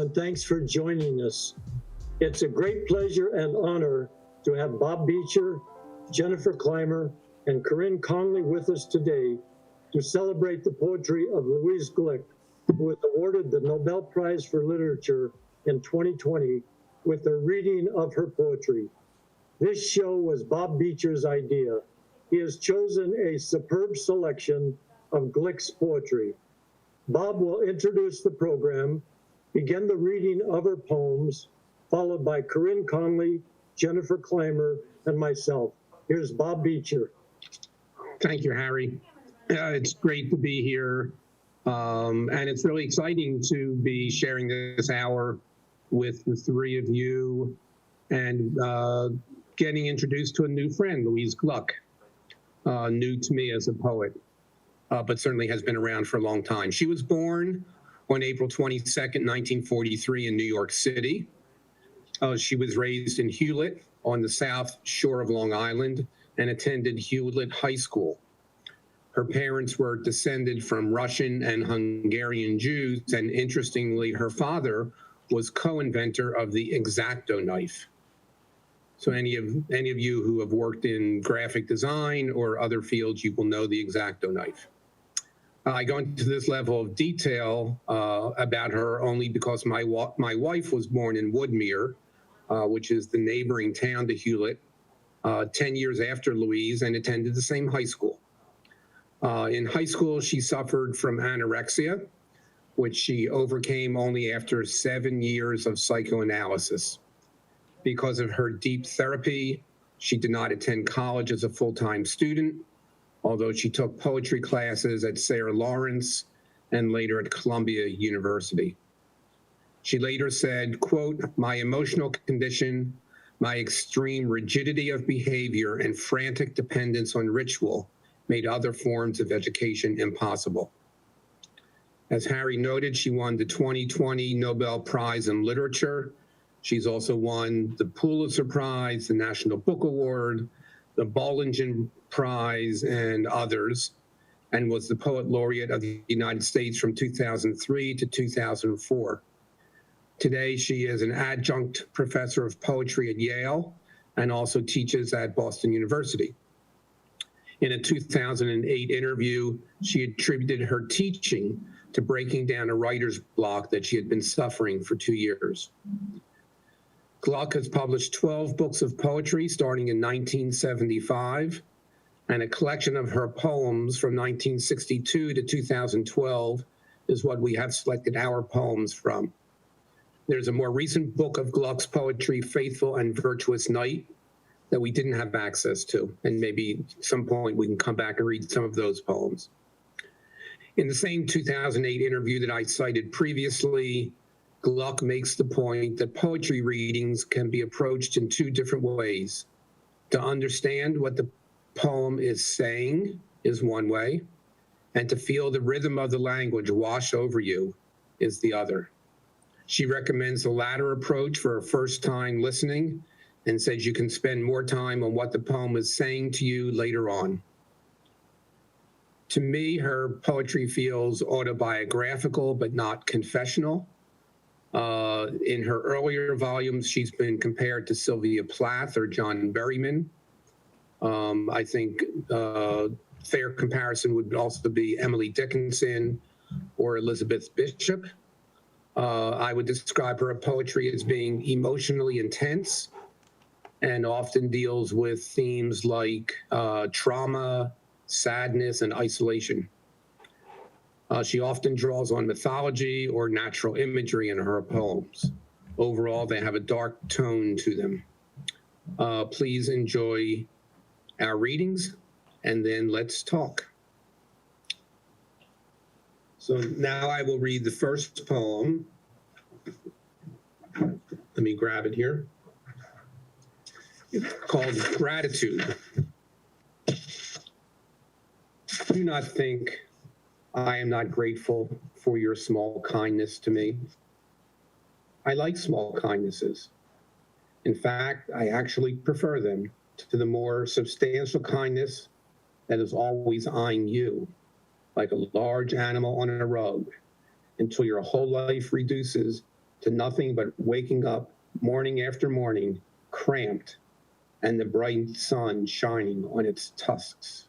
and thanks for joining us. It's a great pleasure and honor to have Bob Beitcher, Jennifer Clymer, and Corinne Conley with us today to celebrate the poetry of Louise Glück, who was awarded the Nobel Prize for Literature in 2020 with a reading of her poetry. This show was Bob Beitcher's idea. He has chosen a superb selection of Glück's poetry. Bob will introduce the program, begin the reading of her poems, followed by Corinne Conley, Jennifer Clymer, and myself. Here's Bob Beitcher. Thank you, Harry. It's great to be here, and it's really exciting to be sharing this hour with the three of you and getting introduced to a new friend, Louise Glück, new to me as a poet, but certainly has been around for a long time. She was born on April 22nd, 1943 in New York City. She was raised in Hewlett on the South Shore of Long Island and attended Hewlett High School. Her parents were descended from Russian and Hungarian Jews, and interestingly, her father was co-inventor of the X-Acto knife. So any of you who have worked in graphic design or other fields, you will know the X-Acto knife. I go into this level of detail about her only because my wife was born in Woodmere, which is the neighboring town to Hewlett, 10 years after Louise, and attended the same high school. In high school, she suffered from anorexia, which she overcame only after 7 years of psychoanalysis. Because of her deep therapy, she did not attend college as a full-time student, although she took poetry classes at Sarah Lawrence and later at Columbia University. She later said, quote, "My emotional condition, my extreme rigidity of behavior and frantic dependence on ritual made other forms of education impossible." As Harry noted, she won the 2020 Nobel Prize in Literature. She's also won the Pulitzer Prize, the National Book Award, the Bollingen Prize, and others, and was the Poet Laureate of the United States from 2003 to 2004. Today, she is an adjunct professor of poetry at Yale and also teaches at Boston University. In a 2008 interview, she attributed her teaching to breaking down a writer's block that she had been suffering for 2 years. Glück has published 12 books of poetry starting in 1975, and a collection of her poems from 1962 to 2012 is what we have selected our poems from. There's a more recent book of Glück's poetry, Faithful and Virtuous Night, that we didn't have access to, and maybe at some point we can come back and read some of those poems. In the same 2008 interview that I cited previously, Glück makes the point that poetry readings can be approached in two different ways. To understand what the poem is saying is one way, and to feel the rhythm of the language wash over you is the other. She recommends the latter approach for a first-time listening and says you can spend more time on what the poem is saying to you later on. To me, her poetry feels autobiographical but not confessional. In her earlier volumes, she's been compared to Sylvia Plath or John Berryman. I think fair comparison would also be Emily Dickinson or Elizabeth Bishop. I would describe her poetry as being emotionally intense and often deals with themes like trauma, sadness, and isolation. She often draws on mythology or natural imagery in her poems. Overall, they have a dark tone to them. Please enjoy our readings, and then let's talk. So now I will read the first poem. Let me grab it here. It's called Gratitude. Do not think I am not grateful for your small kindness to me. I like small kindnesses. In fact, I actually prefer them to the more substantial kindness that is always eyeing you, like a large animal on a rug, until your whole life reduces to nothing but waking up morning after morning, cramped, and the bright sun shining on its tusks.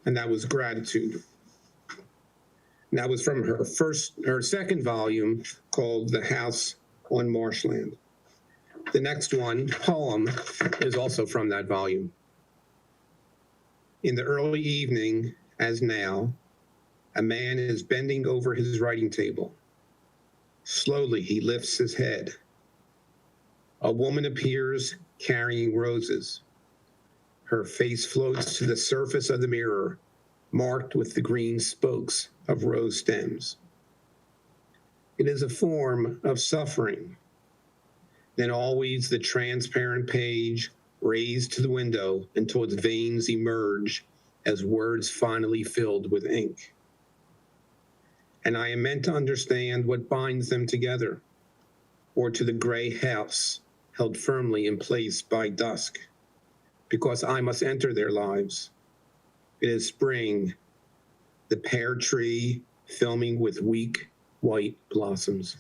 And that was Gratitude. And that was from her second volume called The House on Marshland. The next one, Poem, is also from that volume. In the early evening, as now, a man is bending over his writing table. Slowly, he lifts his head. A woman appears carrying roses. Her face floats to the surface of the mirror, marked with the green spokes of rose stems. It is a form of suffering. Then always the transparent page raised to the window until its veins emerge as words finally filled with ink. And I am meant to understand what binds them together, or to the gray house held firmly in place by dusk, because I must enter their lives. It is spring, the pear tree filming with weak white blossoms.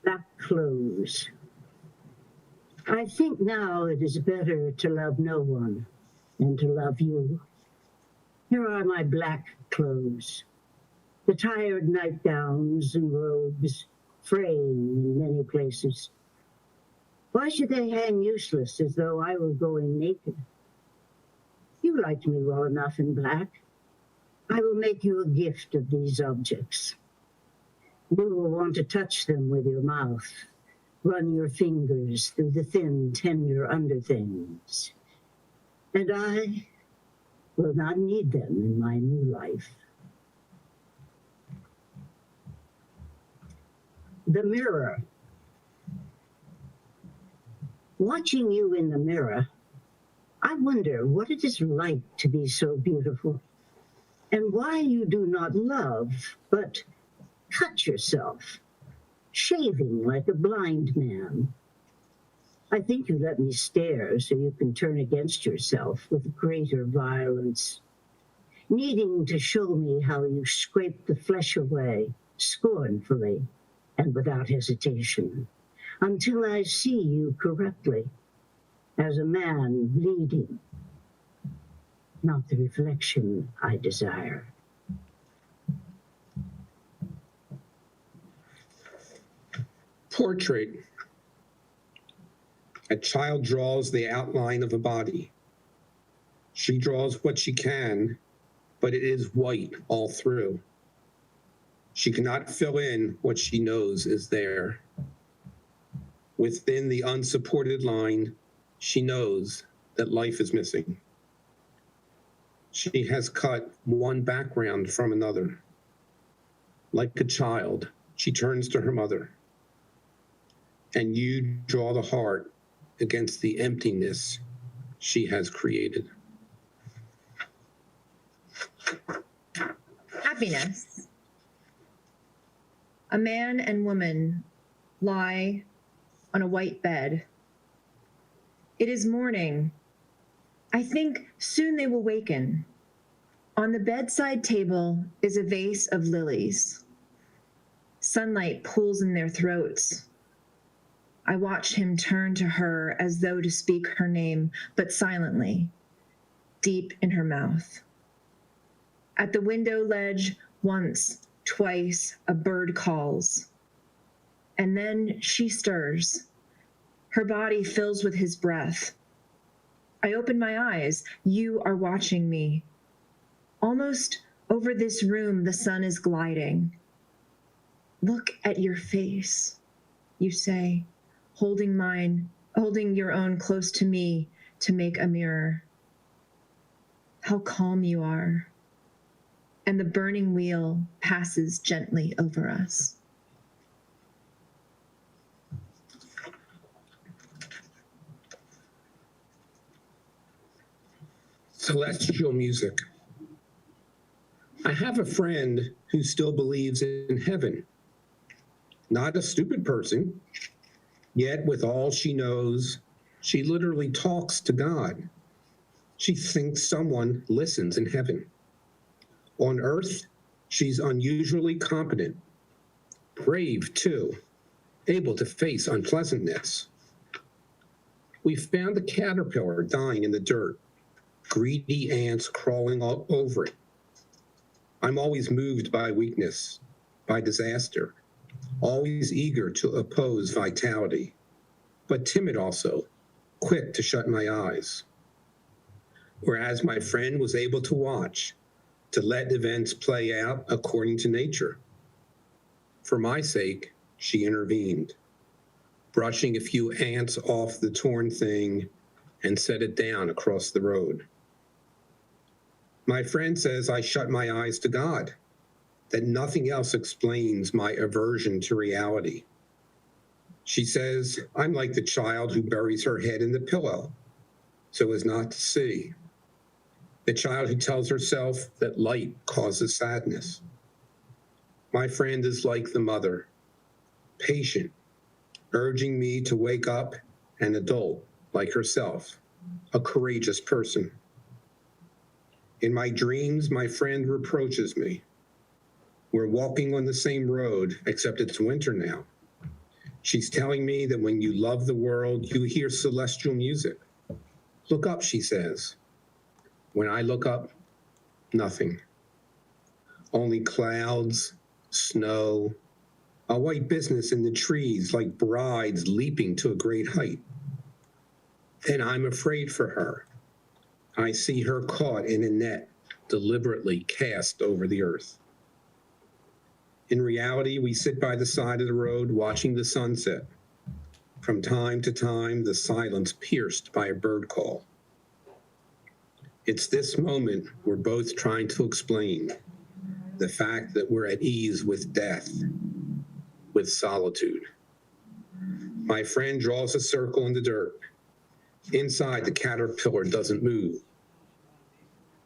Black clothes. I think now it is better to love no one than to love you. Here are my black clothes, the tired nightgowns and robes, fraying in many places. Why should they hang useless as though I were going naked? You liked me well enough in black. I will make you a gift of these objects. You will want to touch them with your mouth, run your fingers through the thin, tender underthings. And I will not need them in my new life. The mirror. Watching you in the mirror, I wonder what it is like to be so beautiful, and why you do not love, but cut yourself, shaving like a blind man. I think you let me stare so you can turn against yourself with greater violence, needing to show me how you scrape the flesh away scornfully and without hesitation, until I see you correctly as a man bleeding, not the reflection I desire. Portrait. A child draws the outline of a body. She draws what she can, but it is white all through. She cannot fill in what she knows is there. Within the unsupported line, she knows that life is missing. She has cut one background from another. Like a child, she turns to her mother. And you draw the heart against the emptiness she has created. Happiness. A man and woman lie on a white bed. It is morning. I think soon they will waken. On the bedside table is a vase of lilies. Sunlight pools in their throats. I watch him turn to her as though to speak her name, but silently, deep in her mouth. At the window ledge, once, twice, a bird calls. And then she stirs. Her body fills with his breath. I open my eyes. You are watching me. Almost over this room, the sun is gliding. Look at your face, you say, holding your own close to me to make a mirror. How calm you are. And the burning wheel passes gently over us. Celestial music. I have a friend who still believes in heaven. Not a stupid person, yet with all she knows, she literally talks to God. She thinks someone listens in heaven. On earth, she's unusually competent, brave too, able to face unpleasantness. We found a caterpillar dying in the dirt, greedy ants crawling all over it. I'm always moved by weakness, by disaster, always eager to oppose vitality, but timid also, quick to shut my eyes. Whereas my friend was able to watch, to let events play out according to nature. For my sake, she intervened, brushing a few ants off the torn thing and set it down across the road. My friend says I shut my eyes to God, that nothing else explains my aversion to reality. She says I'm like the child who buries her head in the pillow so as not to see. The child who tells herself that light causes sadness. My friend is like the mother, patient, urging me to wake up an adult like herself, a courageous person. In my dreams, my friend reproaches me. We're walking on the same road, except it's winter now. She's telling me that when you love the world, you hear celestial music. Look up, she says. When I look up, nothing. Only clouds, snow, a white business in the trees like brides leaping to a great height. Then I'm afraid for her. I see her caught in a net, deliberately cast over the earth. In reality, we sit by the side of the road watching the sunset. From time to time, the silence pierced by a bird call. It's this moment we're both trying to explain, the fact that we're at ease with death, with solitude. My friend draws a circle in the dirt. Inside, the caterpillar doesn't move.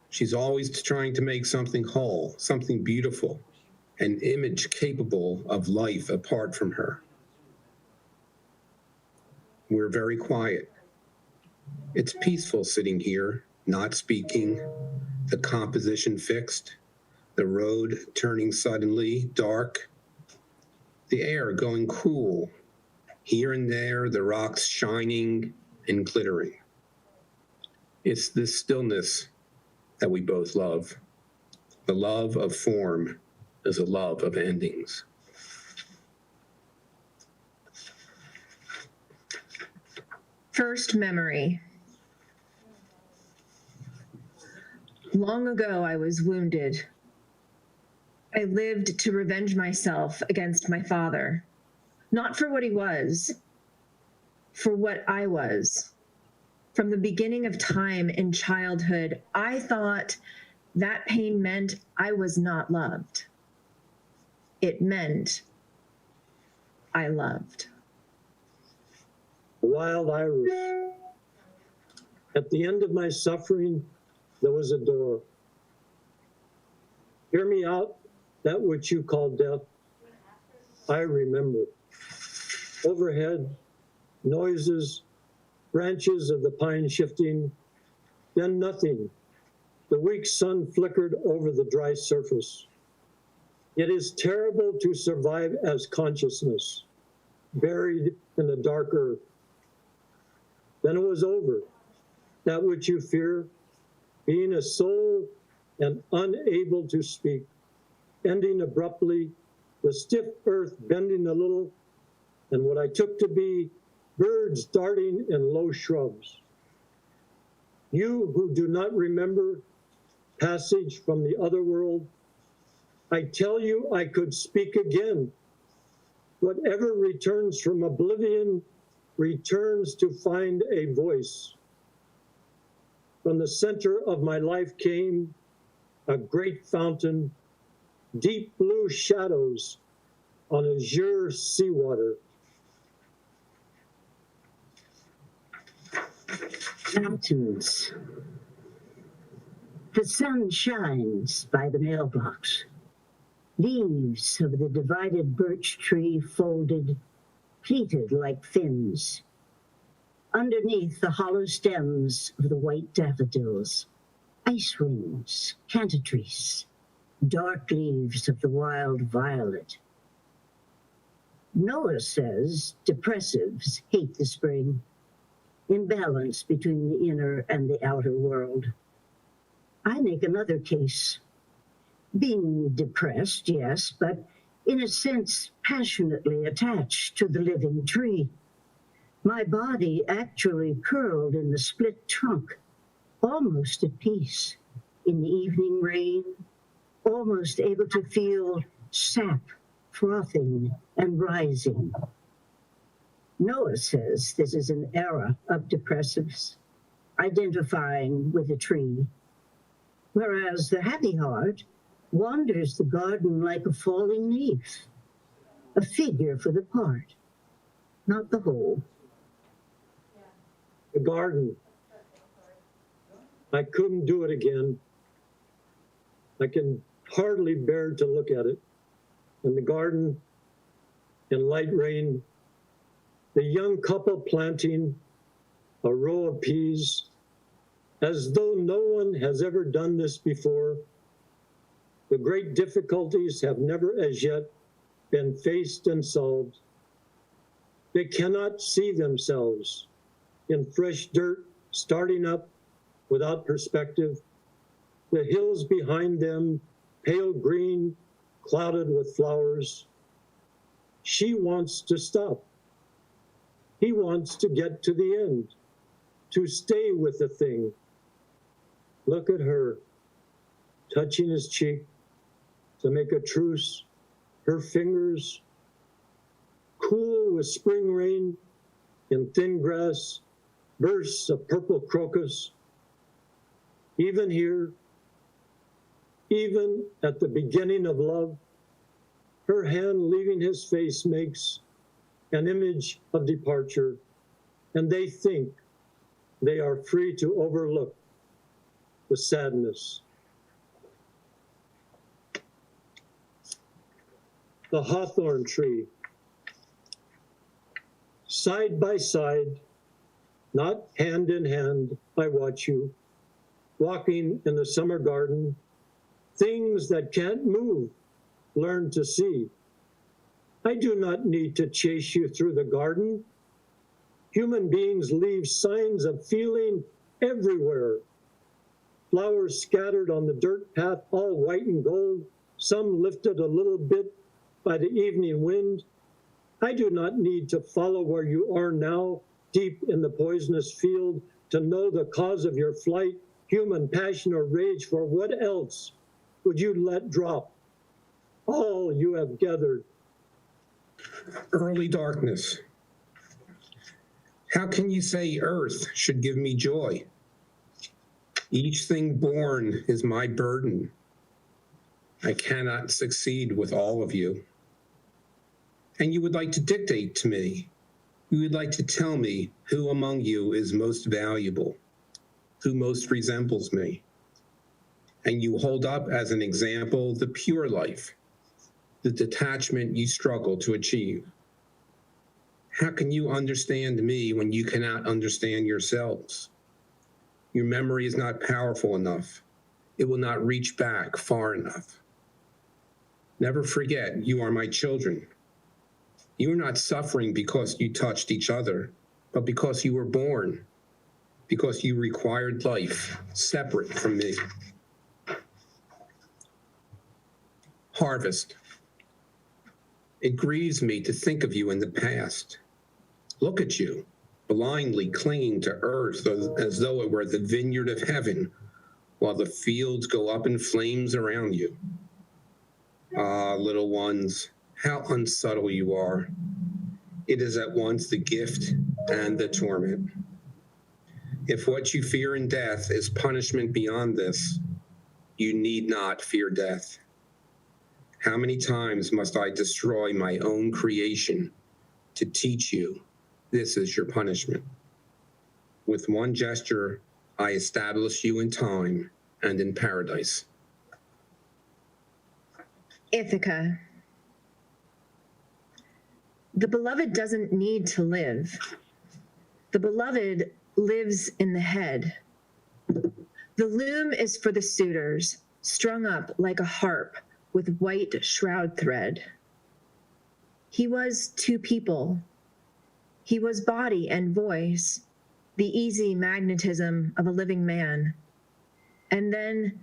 She's always trying to make something whole, something beautiful, an image capable of life apart from her. We're very quiet. It's peaceful sitting here, not speaking, the composition fixed, the road turning suddenly dark, the air going cool, here and there the rocks shining and glittering. It's this stillness that we both love. The love of form is a love of endings. First memory. Long ago, I was wounded. I lived to revenge myself against my father, not for what he was, for what I was. From the beginning of time in childhood, I thought that pain meant I was not loved. It meant I loved. Wild iris. At the end of my suffering, there was a door. Hear me out, that which you call death. I remember. Overhead, noises, branches of the pine shifting, then nothing. The weak sun flickered over the dry surface. It is terrible to survive as consciousness, buried in the dark earth. Then it was over, that which you fear, being a soul and unable to speak, ending abruptly, the stiff earth bending a little, and what I took to be birds darting in low shrubs. You who do not remember passage from the other world, I tell you I could speak again. Whatever returns from oblivion returns to find a voice. From the center of my life came a great fountain, deep blue shadows on azure seawater. Mountains. The sun shines by the mailbox. Leaves of the divided birch tree folded, pleated like fins. underneath the hollow stems of the white daffodils, ice rings, cantatrice, dark leaves of the wild violet. Noah says depressives hate the spring, imbalance between the inner and the outer world. I make another case. Being depressed, yes, but in a sense passionately attached to the living tree. My body actually curled in the split trunk, almost at peace in the evening rain, almost able to feel sap frothing and rising. Noah says this is an era of depressives, identifying with a tree, whereas the happy heart wanders the garden like a falling leaf, a figure for the part, not the whole. The garden. I couldn't do it again. I can hardly bear to look at it. In the garden, in light rain, the young couple planting a row of peas, as though no one has ever done this before. The great difficulties have never as yet been faced and solved. They cannot see themselves in fresh dirt starting up without perspective. The hills behind them, pale green, clouded with flowers. She wants to stop. He wants to get to the end, to stay with the thing. Look at her, touching his cheek to make a truce, her fingers cool with spring rain in thin grass, bursts of purple crocus. Even here, even at the beginning of love, her hand leaving his face makes an image of departure, and they think they are free to overlook the sadness. The hawthorn tree, side by side, not hand in hand, I watch you, walking in the summer garden, things that can't move, learn to see. I do not need to chase you through the garden. Human beings leave signs of feeling everywhere. Flowers scattered on the dirt path, all white and gold, some lifted a little bit by the evening wind. I do not need to follow where you are now, deep in the poisonous field, to know the cause of your flight, human passion or rage, for what else would you let drop all you have gathered? Early darkness. How can you say earth should give me joy? Each thing born is my burden. I cannot succeed with all of you. And you would like to dictate to me. You would like to tell me who among you is most valuable, who most resembles me. And you hold up as an example the pure life, the detachment you struggle to achieve. How can you understand me when you cannot understand yourselves? Your memory is not powerful enough. It will not reach back far enough. Never forget, you are my children. You are not suffering because you touched each other, but because you were born, because you required life separate from me. Harvest. It grieves me to think of you in the past. Look at you, blindly clinging to earth as though it were the vineyard of heaven, while the fields go up in flames around you. Ah, little ones, how unsubtle you are. It is at once the gift and the torment. If what you fear in death is punishment beyond this, you need not fear death. How many times must I destroy my own creation to teach you this is your punishment? With one gesture, I establish you in time and in paradise. Ithaca. The beloved doesn't need to live. The beloved lives in the head. The loom is for the suitors, strung up like a harp with white shroud thread. He was two people. He was body and voice, the easy magnetism of a living man, and then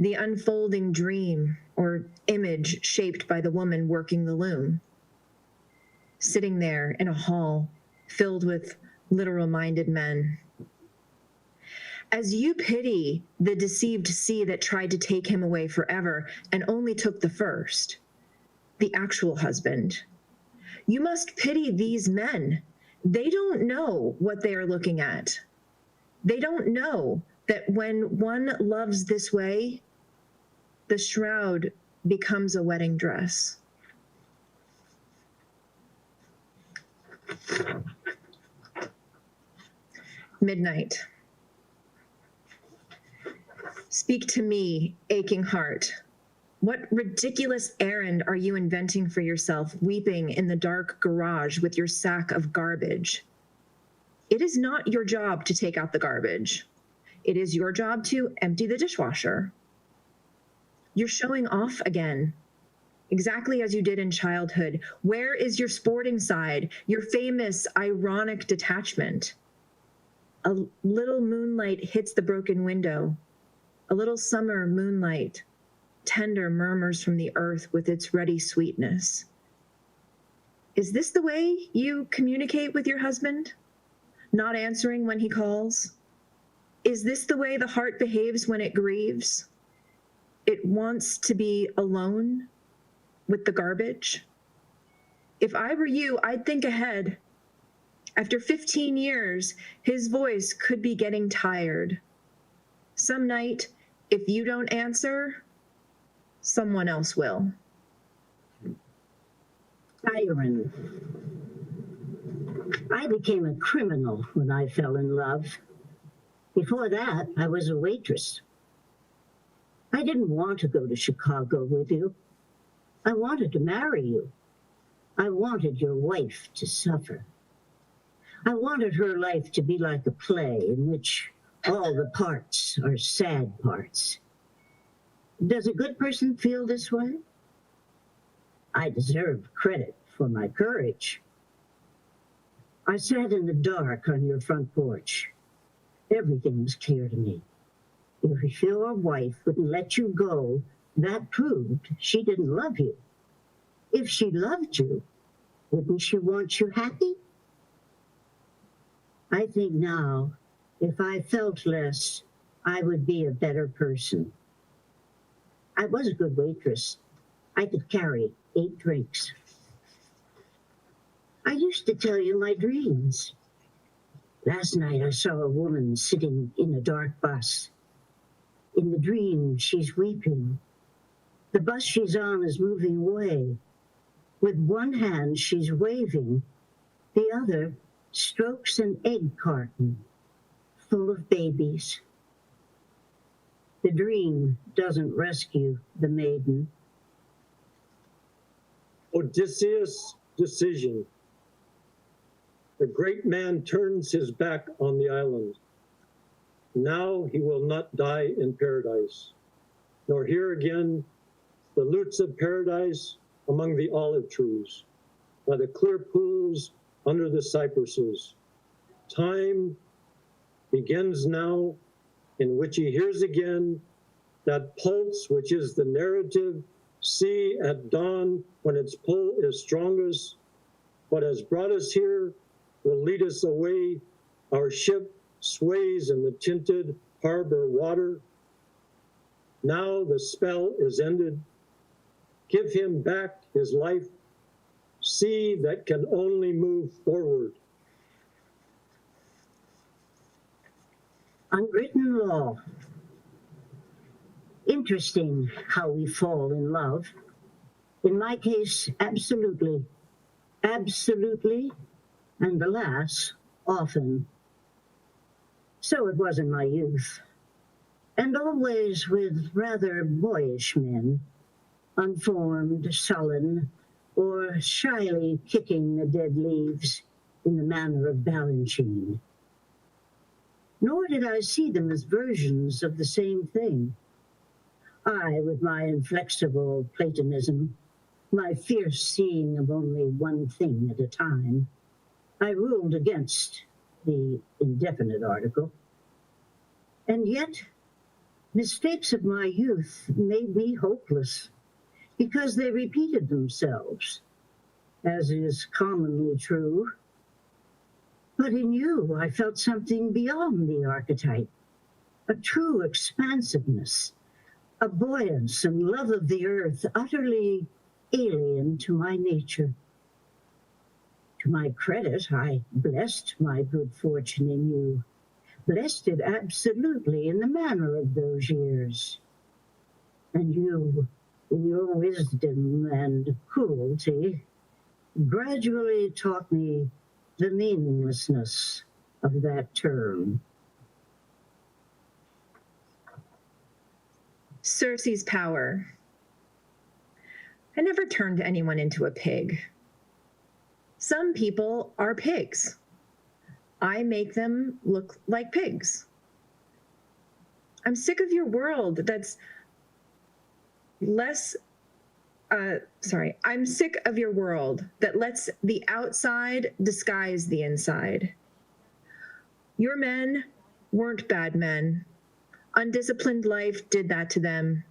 the unfolding dream or image shaped by the woman working the loom, sitting there in a hall filled with literal-minded men. As you pity the deceived sea that tried to take him away forever and only took the first, the actual husband, you must pity these men. They don't know what they are looking at. They don't know that when one loves this way, the shroud becomes a wedding dress. Midnight. Speak to me, aching heart. What ridiculous errand are you inventing for yourself, weeping in the dark garage with your sack of garbage? It is not your job to take out the garbage. It is your job to empty the dishwasher. You're showing off again, exactly as you did in childhood. Where is your sporting side, your famous, ironic detachment? A little moonlight hits the broken window. A little summer moonlight, tender murmurs from the earth with its ruddy sweetness. Is this the way you communicate with your husband? Not answering when he calls? Is this the way the heart behaves when it grieves? It wants to be alone with the garbage? If I were you, I'd think ahead. After 15 years, his voice could be getting tired. Some night, if you don't answer, someone else will. Byron. I became a criminal when I fell in love. Before that, I was a waitress. I didn't want to go to Chicago with you. I wanted to marry you. I wanted your wife to suffer. I wanted her life to be like a play in which all the parts are sad parts. Does a good person feel this way? I deserve credit for my courage. I sat in the dark on your front porch. Everything was clear to me. If your wife wouldn't let you go, that proved she didn't love you. If she loved you, wouldn't she want you happy? I think now, if I felt less, I would be a better person. I was a good waitress. I could carry 8 drinks. I used to tell you my dreams. Last night I saw a woman sitting in a dark bus. In the dream, she's weeping. The bus she's on is moving away. With one hand, she's waving. The other strokes an egg carton full of babies. The dream doesn't rescue the maiden. Odysseus' decision. The great man turns his back on the island. Now he will not die in paradise, nor hear again the lutes of paradise among the olive trees, by the clear pools under the cypresses. Time begins now in which he hears again that pulse which is the narrative sea at dawn when its pull is strongest. What has brought us here will lead us away. Our ship sways in the tinted harbor water. Now the spell is ended. Give him back his life. Sea that can only move forward. Unwritten law. Interesting how we fall in love. In my case, absolutely. Absolutely, and alas, often. So it was in my youth, and always with rather boyish men, unformed, sullen, or shyly kicking the dead leaves in the manner of Balanchine. nor did I see them as versions of the same thing. I, with my inflexible Platonism, my fierce seeing of only one thing at a time, I ruled against the indefinite article. And yet, mistakes of my youth made me hopeless because they repeated themselves, as is commonly true. But in you, I felt something beyond the archetype, a true expansiveness, a buoyance and love of the earth utterly alien to my nature. To my credit, I blessed my good fortune in you, blessed it absolutely in the manner of those years. And you, in your wisdom and cruelty, gradually taught me the meaninglessness of that term. Circe's power. I never turned anyone into a pig. Some people are pigs. I make them look like pigs. I'm sick of your world that's I'm sick of your world that lets the outside disguise the inside. Your men weren't bad men. Undisciplined life did that to them.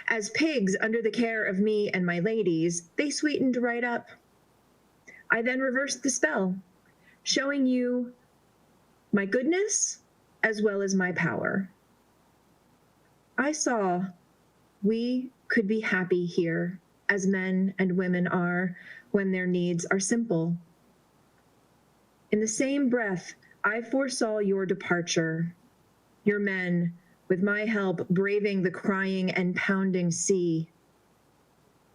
As pigs under the care of me and my ladies, they sweetened right up. I then reversed the spell, showing you my goodness as well as my power. I saw we could be happy here, as men and women are when their needs are simple. In the same breath, I foresaw your departure, your men, with my help, braving the crying and pounding sea.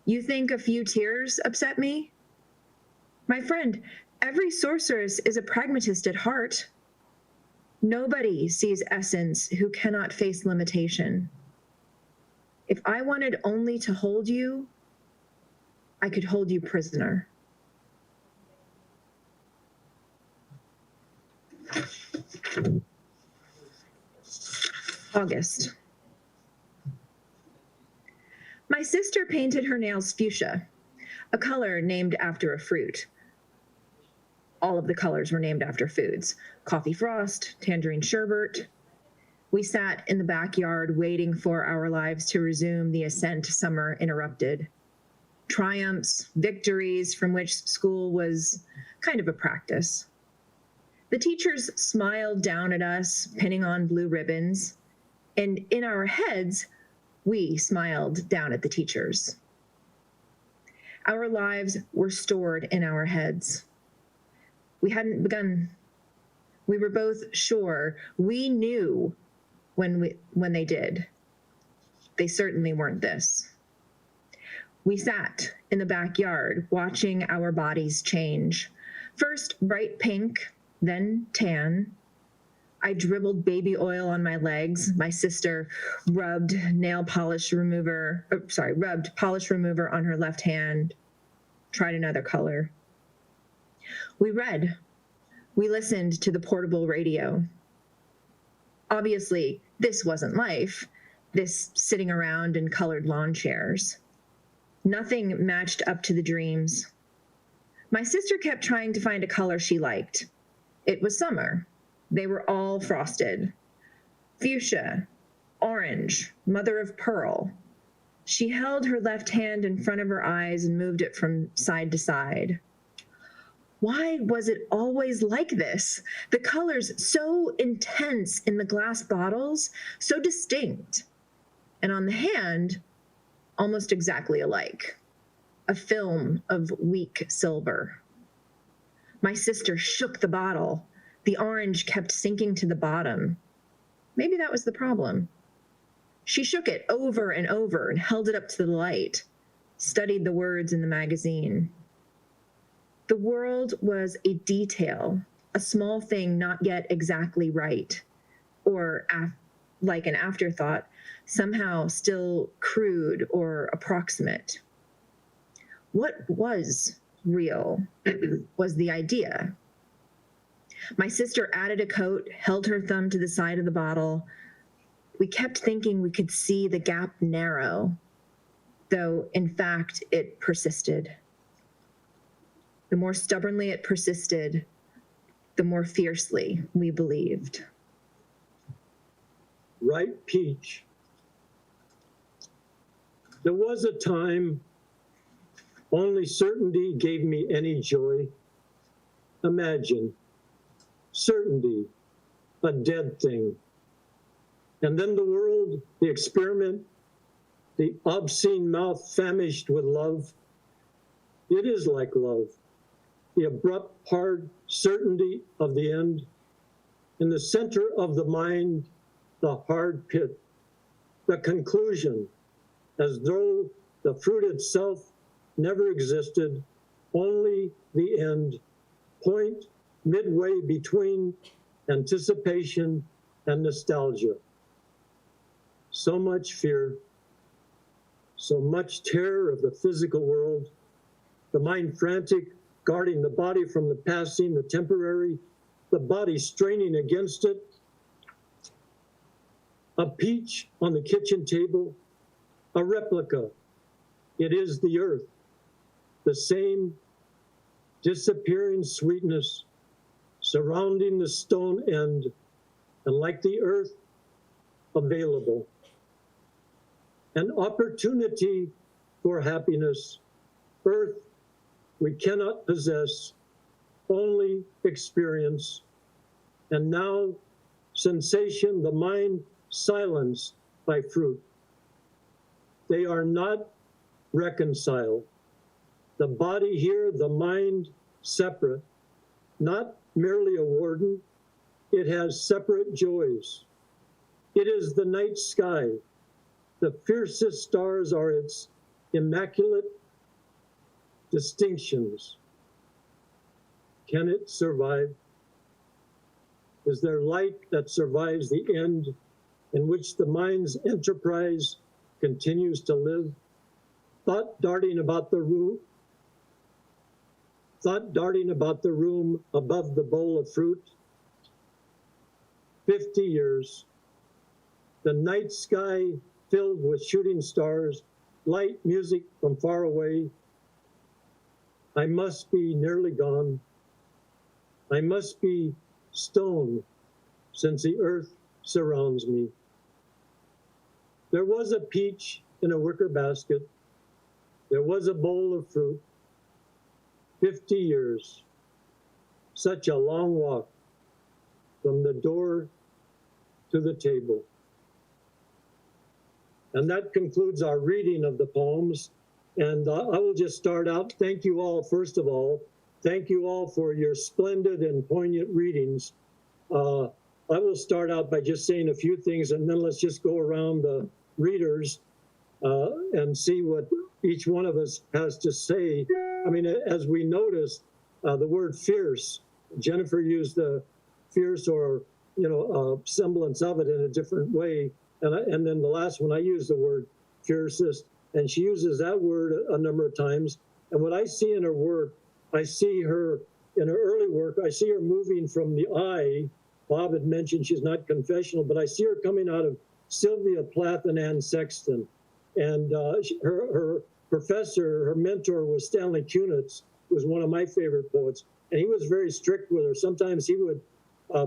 You think a few tears upset me? My friend, every sorceress is a pragmatist at heart. Nobody sees essence who cannot face limitation. If I wanted only to hold you, I could hold you prisoner. August. My sister painted her nails fuchsia, a color named after a fruit. All of the colors were named after foods: coffee frost, tangerine sherbet. We sat in the backyard waiting for our lives to resume the ascent summer interrupted. Triumphs, victories from which school was kind of a practice. The teachers smiled down at us, pinning on blue ribbons, and in our heads, we smiled down at the teachers. Our lives were stored in our heads. We hadn't begun. We were both sure we knew when they did. They certainly weren't this. We sat in the backyard watching our bodies change. First bright pink, then tan. I dribbled baby oil on my legs. My sister rubbed polish remover on her left hand, tried another color. We read. We listened to the portable radio. Obviously, this wasn't life, this sitting around in colored lawn chairs. Nothing matched up to the dreams. My sister kept trying to find a color she liked. It was summer. They were all frosted. Fuchsia, orange, mother of pearl. She held her left hand in front of her eyes and moved it from side to side. Why was it always like this? The colors so intense in the glass bottles, so distinct. And on the hand, almost exactly alike. A film of weak silver. My sister shook the bottle. The orange kept sinking to the bottom. Maybe that was the problem. She shook it over and over and held it up to the light, studied the words in the magazine. The world was a detail, a small thing not yet exactly right, or like an afterthought, somehow still crude or approximate. What was real was the idea. My sister added a coat, held her thumb to the side of the bottle. We kept thinking we could see the gap narrow, though in fact it persisted. The more stubbornly it persisted, the more fiercely we believed. Right, Peach. There was a time only certainty gave me any joy. Imagine, certainty, a dead thing. And then the world, the experiment, the obscene mouth famished with love. It is like love, the abrupt, hard certainty of the end. In the center of the mind, the hard pit, the conclusion, as though the fruit itself never existed, only the end, point midway between anticipation and nostalgia. So much fear, so much terror of the physical world, the mind frantic, guarding the body from the passing, the temporary, the body straining against it. A peach on the kitchen table, a replica. It is the earth, the same disappearing sweetness surrounding the stone end, and like the earth, available. An opportunity for happiness. Earth we cannot possess, only experience. And now, sensation, the mind silenced by fruit. They are not reconciled. The body here, the mind separate, not merely a warden. It has separate joys. It is the night sky. The fiercest stars are its immaculate distinctions. Can it survive? Is there light that survives the end in which the mind's enterprise continues to live? Thought darting about the room above the bowl of fruit. 50 years, the night sky filled with shooting stars, light music from far away. I must be nearly gone. I must be stone, since the earth surrounds me. There was a peach in a wicker basket. There was a bowl of fruit. 50 years, such a long walk from the door to the table. And that concludes our reading of the poems. And I will just start out. Thank you all, first of all. Thank you all for your splendid and poignant readings. I will start out by just saying a few things, and then let's just go around the readers and see what each one of us has to say. I mean, as we noticed, the word fierce, Jennifer used the fierce or, semblance of it in a different way. And then the last one, I used the word fiercest, and she uses that word a number of times. And what I see in her work, I see her, in her early work, I see her moving from the I. Bob had mentioned she's not confessional, but I see her coming out of Sylvia Plath and Anne Sexton. And her professor, her mentor was Stanley Kunitz, who was one of my favorite poets. And he was very strict with her. Sometimes he would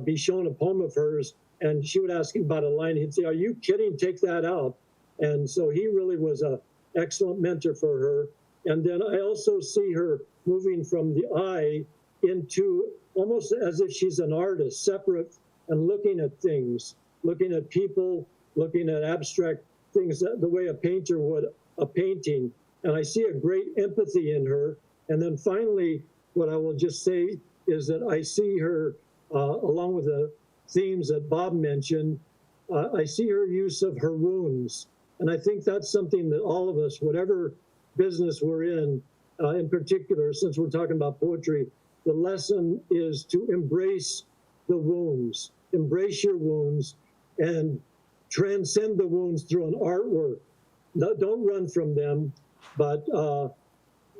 be shown a poem of hers, and she would ask him about a line. He'd say, "Are you kidding? Take that out." And so he really was an excellent mentor for her. And then I also see her moving from the I into almost as if she's an artist, separate, and looking at things, looking at people, looking at abstract things, the way a painter would a painting. And I see a great empathy in her. And then finally, what I will just say is that I see her, along with the themes that Bob mentioned, I see her use of her wounds. And I think that's something that all of us, whatever business we're in particular, since we're talking about poetry, the lesson is to embrace the wounds, embrace your wounds, and transcend the wounds through an artwork. No, don't run from them, but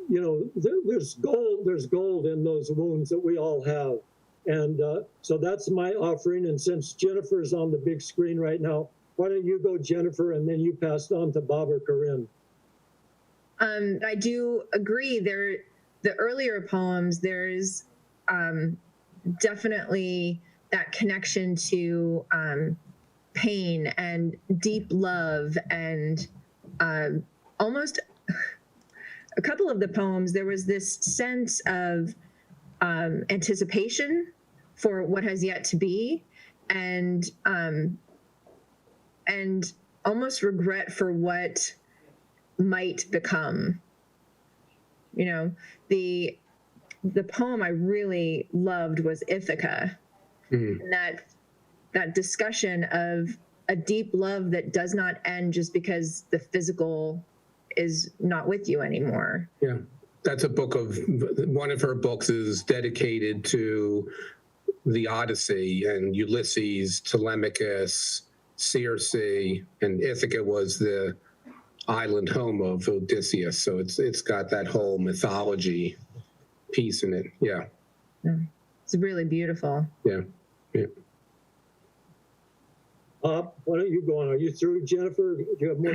there's gold in those wounds that we all have. And so that's my offering. And since Jennifer's on the big screen right now, why don't you go, Jennifer, and then you pass it on to Bob or Corinne. I do agree. The earlier poems, there's definitely that connection to pain and deep love, and almost a couple of the poems, there was this sense of anticipation for what has yet to be, and almost regret for what might become. You know, the poem I really loved was Ithaca, and that discussion of a deep love that does not end just because the physical is not with you anymore. Yeah, that's a book of, one of her books is dedicated to the Odyssey and Ulysses, Telemachus, Circe, and Ithaca was the island home of Odysseus. So it's got that whole mythology piece in it. Yeah. It's really beautiful. Yeah. Yeah. Why don't you go on? Are you through, Jennifer? Do you have more?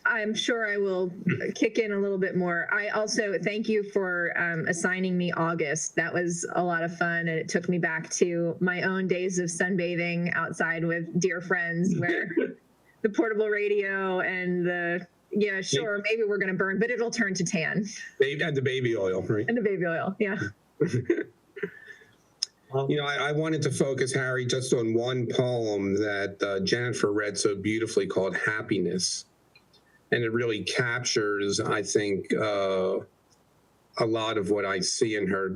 I'm sure I will kick in a little bit more. I also thank you for assigning me August. That was a lot of fun, and it took me back to my own days of sunbathing outside with dear friends, where the portable radio and sure, maybe we're going to burn, but it'll turn to tan. And the baby oil, right? And the baby oil, yeah. You know, I wanted to focus, Harry, just on one poem that Jennifer read so beautifully called Happiness. And it really captures, I think, a lot of what I see in her.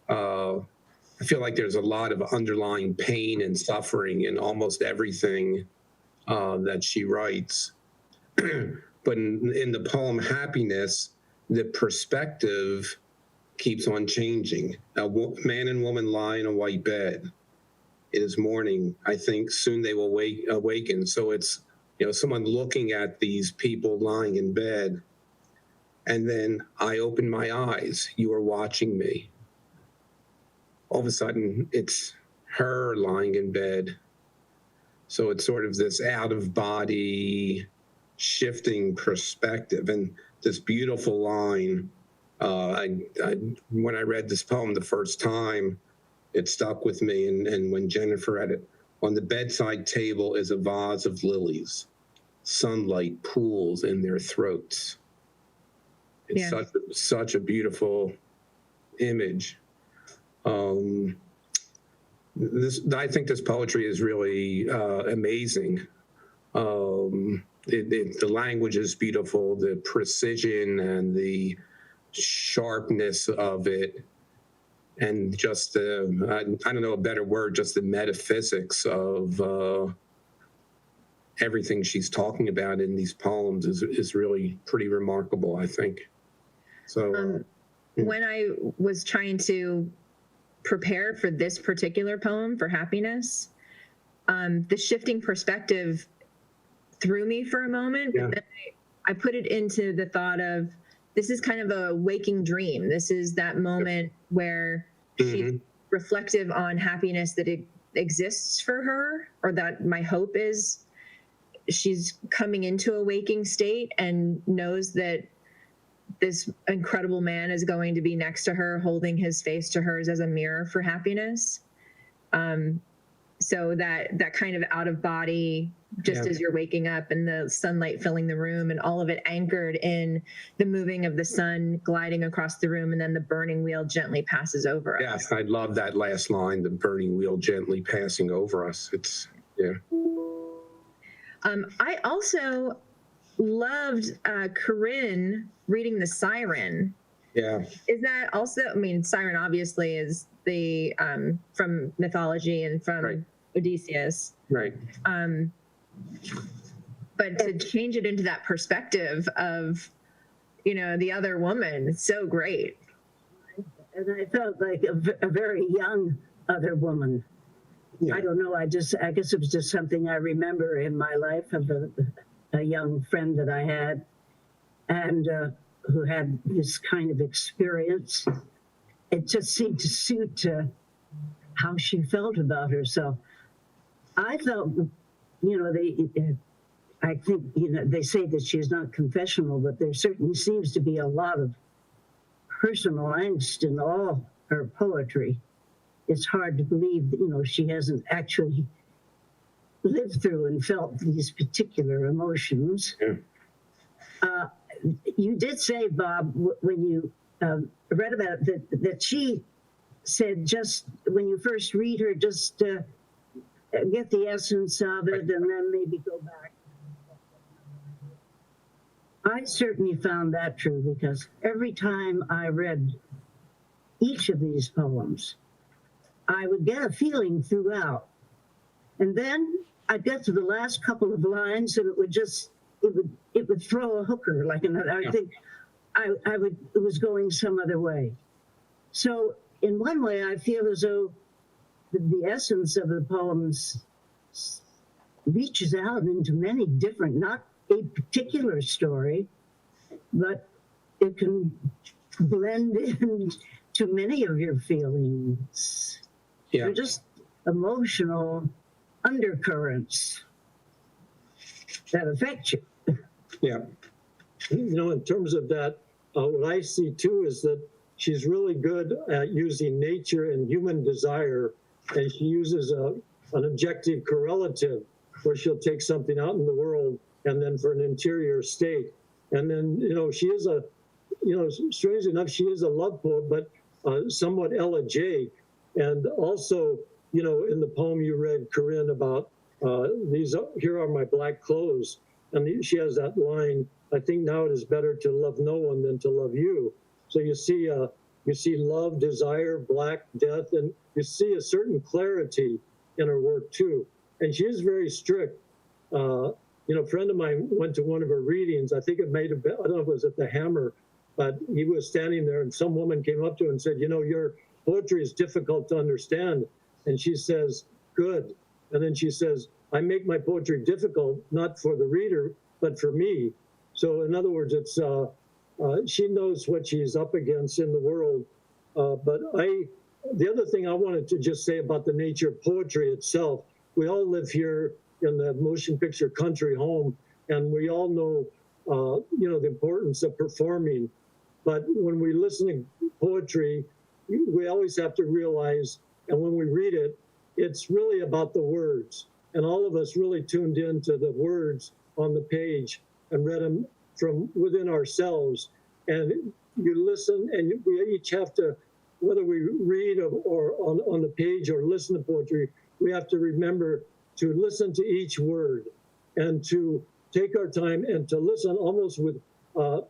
I feel like there's a lot of underlying pain and suffering in almost everything that she writes. But in the poem Happiness, the perspective keeps on changing. A man and woman lie in a white bed. It is morning. I think soon they will awaken. So it's, you know, someone looking at these people lying in bed. And then I open my eyes. You are watching me. All of a sudden, it's her lying in bed. So it's sort of this out-of-body shifting perspective. And this beautiful line, when I read this poem the first time, it stuck with me. And when Jennifer read it, on the bedside table is a vase of lilies. Sunlight pools in their throats. It's such a beautiful image. I think this poetry is really amazing. The language is beautiful, the precision and the sharpness of it, and just I don't know a better word, just the metaphysics of everything she's talking about in these poems is really pretty remarkable, I think. So when I was trying to prepare for this particular poem, for Happiness, the shifting perspective threw me for a moment, but then I put it into the thought of, this is kind of a waking dream. This is that moment where she's reflective on happiness that it exists for her, or that my hope is she's coming into a waking state and knows that this incredible man is going to be next to her, holding his face to hers as a mirror for happiness. So that kind of out of body, just as you're waking up, and the sunlight filling the room, and all of it anchored in the moving of the sun gliding across the room, and then the burning wheel gently passes over us. Yes, I love that last line, the burning wheel gently passing over us. It's, I also loved Corinne reading the Siren. Yeah. Is that also, I mean, Siren obviously is the, from mythology and from Odysseus. Right. But to change it into that perspective of, you know, the other woman, it's so great. And I felt like a very young other woman. Yeah. I don't know, I guess it was just something I remember in my life of a young friend that I had, and who had this kind of experience. it just seemed to suit how she felt about herself. I felt, I think, they say that she's not confessional, but there certainly seems to be a lot of personal angst in all her poetry. It's hard to believe that, she hasn't actually lived through and felt these particular emotions. Yeah. You did say, Bob, when you read about it, that she said just when you first read her, just get the essence of it and then maybe go back. I certainly found that true because every time I read each of these poems, I would get a feeling throughout. And then I'd get to the last couple of lines and it would throw a hooker like another. I think it was going some other way. So in one way, I feel as though the essence of the poems reaches out into many different, not a particular story, but it can blend into many of your feelings. Yeah. They're just emotional undercurrents that affect you. Yeah. In terms of that, what I see too is that she's really good at using nature and human desire, and she uses an objective correlative where she'll take something out in the world and then for an interior state. And then, she is strange enough, she is a love poet, but somewhat elegiac. And also, in the poem you read, Corinne, about here are my black clothes. And she has that line, I think now it is better to love no one than to love you. So you see love, desire, black, death, and you see a certain clarity in her work too. And she is very strict. A friend of mine went to one of her readings. I think it may have been, I don't know if it was at the Hammer, but he was standing there and some woman came up to him and said, your poetry is difficult to understand. And she says, good. And then she says, I make my poetry difficult, not for the reader, but for me. So in other words, it's she knows what she's up against in the world. But the other thing I wanted to just say about the nature of poetry itself, we all live here in the motion picture country home, and we all know, the importance of performing. But when we listen to poetry, we always have to realize, and when we read it, it's really about the words. And all of us really tuned into the words on the page and read them from within ourselves. And you listen, and we each have to, whether we read or on the page or listen to poetry, we have to remember to listen to each word and to take our time and to listen almost with, a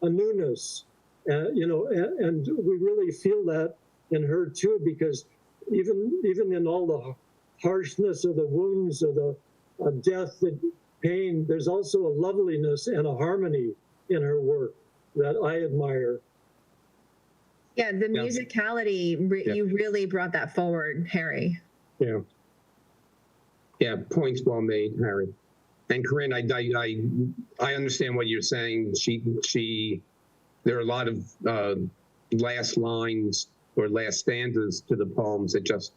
newness, and we really feel that in her too, because even in all the harshness of the wounds of the death, the pain, there's also a loveliness and a harmony in her work that I admire. Yeah, the musicality, you really brought that forward, Harry. Yeah. Yeah, points well made, Harry. And Corinne, I understand what you're saying. There are a lot of last lines or last stanzas to the poems that just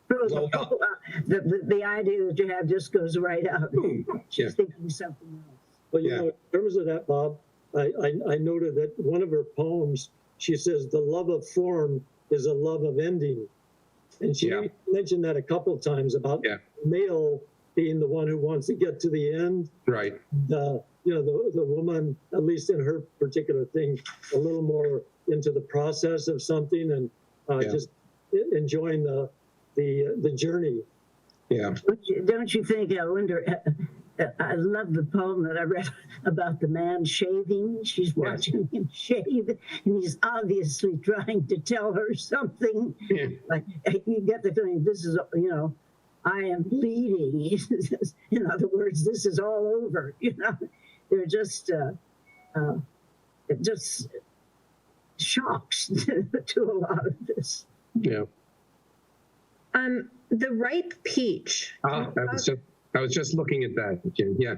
blow up. The idea that you have just goes right out. She's thinking something else. But in terms of that, Bob, I noted that one of her poems, she says, the love of form is a love of ending. And she mentioned that a couple of times about male being the one who wants to get to the end. Right. The woman, at least in her particular thing, a little more into the process of something and just enjoying the journey. Yeah. Don't you think, I wonder, I love the poem that I read about the man shaving. She's watching him shave, and he's obviously trying to tell her something. Yeah. Like, you get the feeling, this is, I am bleeding. In other words, this is all over. They're just, it just shocks to a lot of this. Yeah. The ripe peach. I was just looking at that, Jim. Yeah.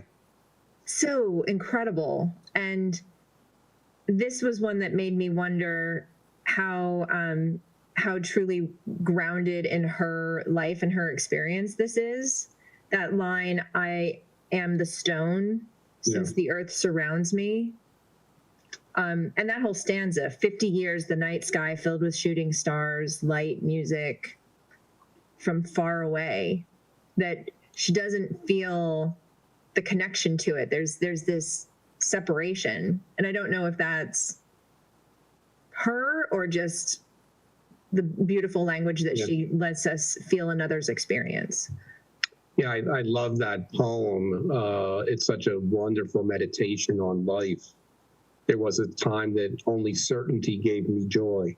So incredible. And this was one that made me wonder how truly grounded in her life and her experience this is. That line, "I am the stone since the earth surrounds me." And that whole stanza, 50 years, the night sky filled with shooting stars, light, music from far away, that she doesn't feel the connection to it. There's this separation. And I don't know if that's her or just the beautiful language that she lets us feel another's experience. Yeah, I love that poem. It's such a wonderful meditation on life. There was a time that only certainty gave me joy.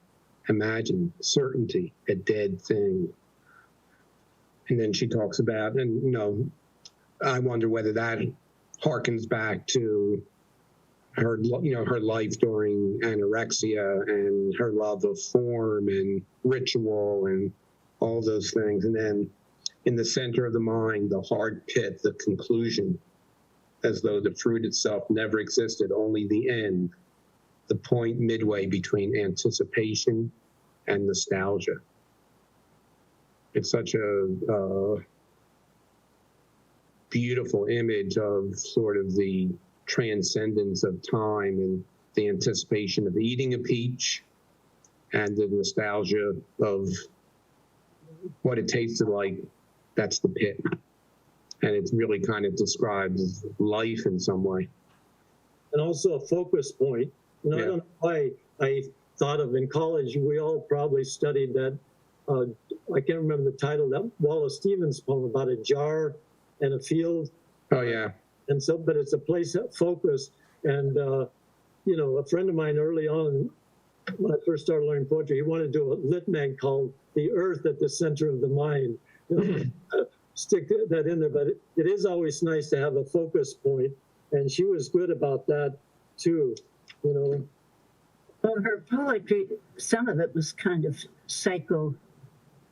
Imagine certainty, a dead thing. And then she talks about, and I wonder whether that harkens back to her, her life during anorexia and her love of form and ritual and all those things. And then in the center of the mind, the hard pit, the conclusion, as though the fruit itself never existed, only the end, the point midway between anticipation and nostalgia. It's such a beautiful image of sort of the transcendence of time and the anticipation of eating a peach and the nostalgia of what it tasted like. That's the pit. And it really kind of describes life in some way. And also a focus point. I don't know why I thought of in college, we all probably studied that, I can't remember the title, that Wallace Stevens poem about a jar and a field. Oh, yeah. And so, but it's a place of focus. And, a friend of mine early on, when I first started learning poetry, he wanted to do a lit mag called The Earth at the Center of the Mind. Stick that in there, but it is always nice to have a focus point. And she was good about that too, Well, her poetry, some of it was kind of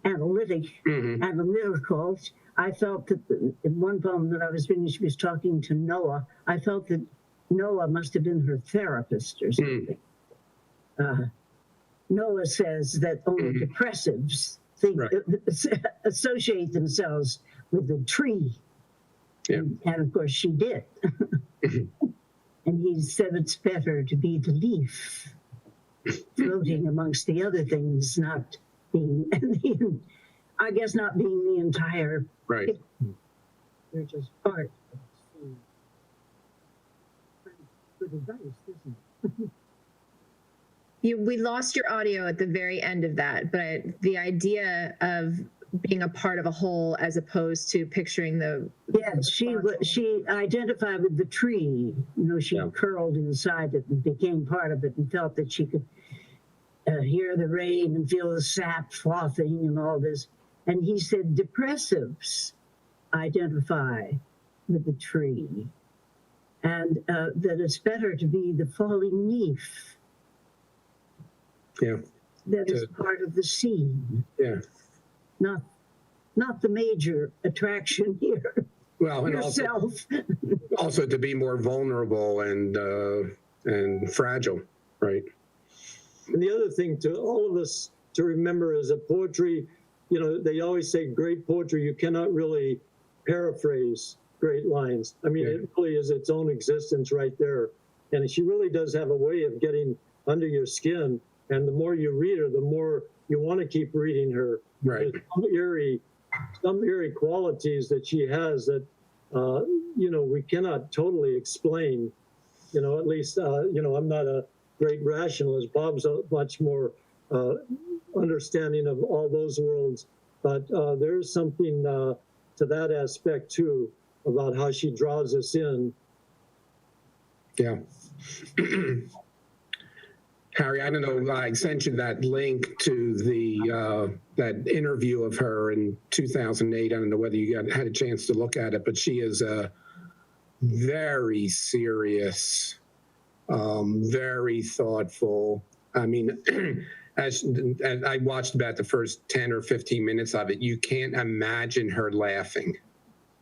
analytical. I felt that in one poem that I was reading, she was talking to Noah. I felt that Noah must have been her therapist or something. Noah says that only depressives associate themselves with the tree. And of course she did. And he said it's better to be the leaf floating amongst the other things, not being, I guess not being the entire right. They're just part of the scene. Good advice, isn't it? We lost your audio at the very end of that, but the idea of being a part of a whole as opposed to picturing the... Yes, she identified with the tree. She curled inside it and became part of it and felt that she could hear the rain and feel the sap frothing and all this. And he said depressives identify with the tree and that it's better to be the falling leaf. Yeah. That is part of the scene. Yeah. Not the major attraction here. Well, and yourself. Also to be more vulnerable and fragile, right? And the other thing to all of us to remember is that poetry, they always say great poetry, you cannot really paraphrase great lines. I mean, it really is its own existence right there. And she really does have a way of getting under your skin. And the more you read her, the more you want to keep reading her. Right. There's some eerie qualities that she has that, we cannot totally explain. At least, I'm not a great rationalist. Bob's a much more understanding of all those worlds. But there's something to that aspect, too, about how she draws us in. Yeah. Harry, I don't know, I sent you that link to the that interview of her in 2008. I don't know whether you had a chance to look at it, but she is a very serious, very thoughtful. I mean, as I watched about the first 10 or 15 minutes of it, you can't imagine her laughing.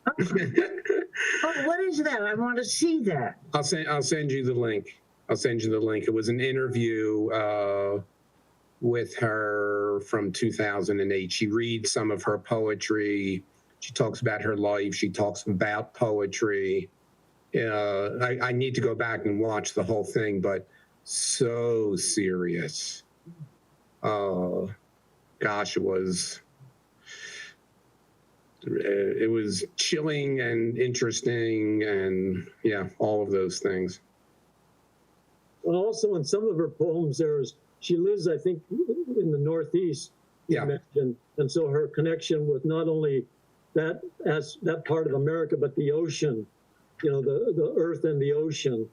Oh, what is that? I want to see that. I'll send you the link. I'll send you the link. It was an interview with her from 2008. She reads some of her poetry. She talks about her life. She talks about poetry. I need to go back and watch the whole thing, but so serious. Gosh, it was chilling and interesting, and yeah, all of those things. And also in some of her poems, she lives, I think, in the Northeast, you Yeah. mentioned, and so her connection with not only that part of America, but the ocean, the earth and the ocean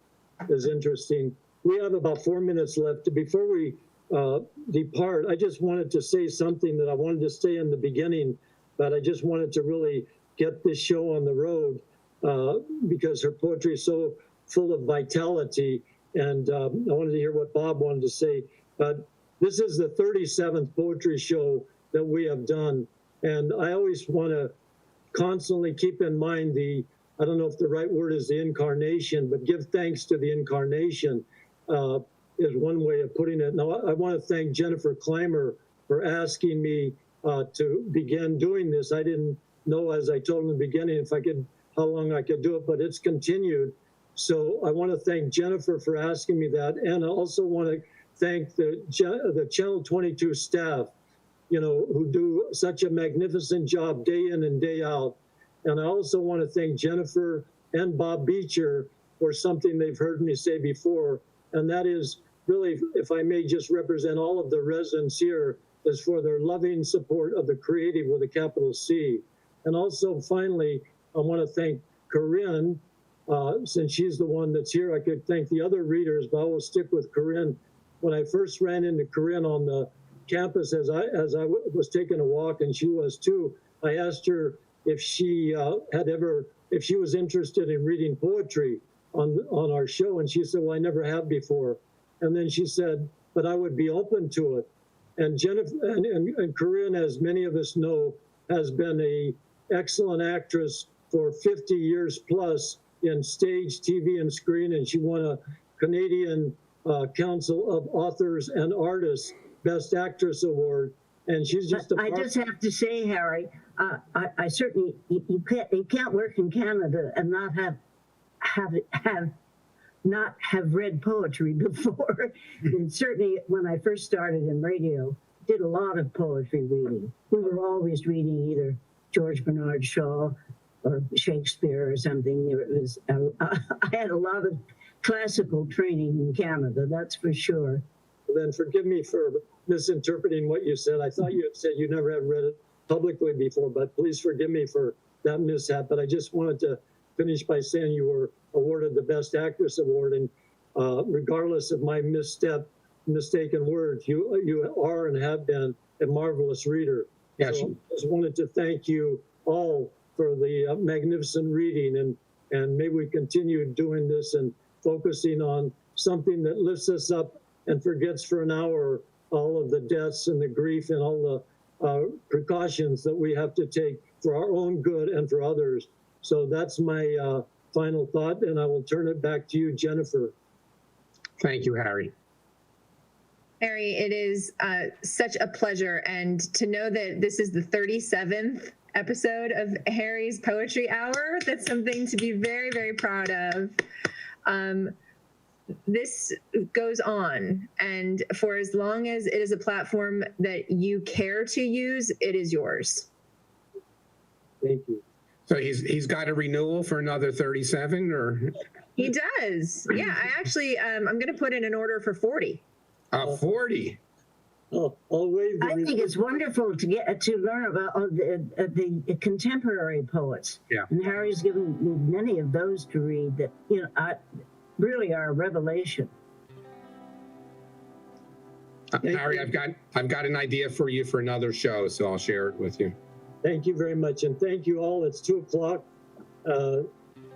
is interesting. We have about 4 minutes left. Before we depart, I just wanted to say something that I wanted to say in the beginning, but I just wanted to really get this show on the road because her poetry is so full of vitality. And I wanted to hear what Bob wanted to say. But this is the 37th poetry show that we have done. And I always want to constantly keep in mind I don't know if the right word is the incarnation, but give thanks to the incarnation is one way of putting it. Now, I want to thank Jennifer Clymer for asking me to begin doing this. I didn't know, as I told in the beginning, how long I could do it, but it's continued. So I want to thank Jennifer for asking me that. And I also want to thank the Channel 22 staff, who do such a magnificent job day in and day out. And I also want to thank Jennifer and Bob Beitcher for something they've heard me say before. And that is really, if I may just represent all of the residents here, is for their loving support of the creative with a capital C. And also, finally, I want to thank Corinne, since she's the one that's here. I could thank the other readers, but I will stick with Corinne. When I first ran into Corinne on the campus as I was taking a walk, and she was too, I asked her if she if she was interested in reading poetry on our show, and she said, well, I never have before. And then she said, but I would be open to it. And Jennifer and Corinne, as many of us know, has been an excellent actress for 50 years plus in stage, TV, and screen, and she won a Canadian Council of Authors and Artists Best Actress Award. And she's just I just have to say, Harry, I certainly, you can't work in Canada and not have read poetry before. And certainly when I first started in radio, did a lot of poetry reading. We were always reading either George Bernard Shaw or Shakespeare or something. I had a lot of classical training in Canada, that's for sure. Then forgive me for misinterpreting what you said. I thought you had said you never had read it publicly before, but please forgive me for that mishap. But I just wanted to finish by saying you were awarded the Best Actress Award, and regardless of my mistaken words, you are and have been a marvelous reader. Yes. So I just wanted to thank you all for the magnificent reading, and may we continue doing this and focusing on something that lifts us up and forgets for an hour all of the deaths and the grief and all the precautions that we have to take for our own good and for others. So that's my final thought, and I will turn it back to you, Jennifer. Thank you, Harry. Harry, it is such a pleasure. And to know that this is the 37th episode of Harry's Poetry Hour, that's something to be very, very proud of. This goes on, and for as long as it is a platform that you care to use, it is yours. Thank you. So he's got a renewal for another 37, or? He does. Yeah, I actually, I'm going to put in an order for 40. 40. I'll waive the I think it's wonderful to get to learn about the contemporary poets. Yeah. And Harry's given me many of those to read that really are a revelation. Harry, I've got an idea for you for another show, so I'll share it with you. Thank you very much, and thank you all. It's 2:00.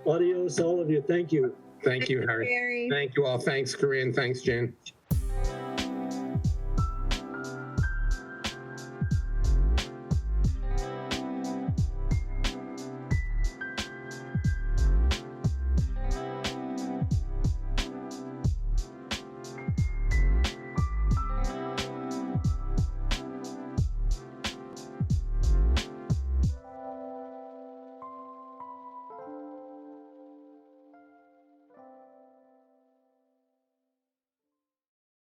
Adios, all of you. Thank you. Thank you, Harry. Harry. Thank you all. Thanks, Corinne. Thanks, Jen.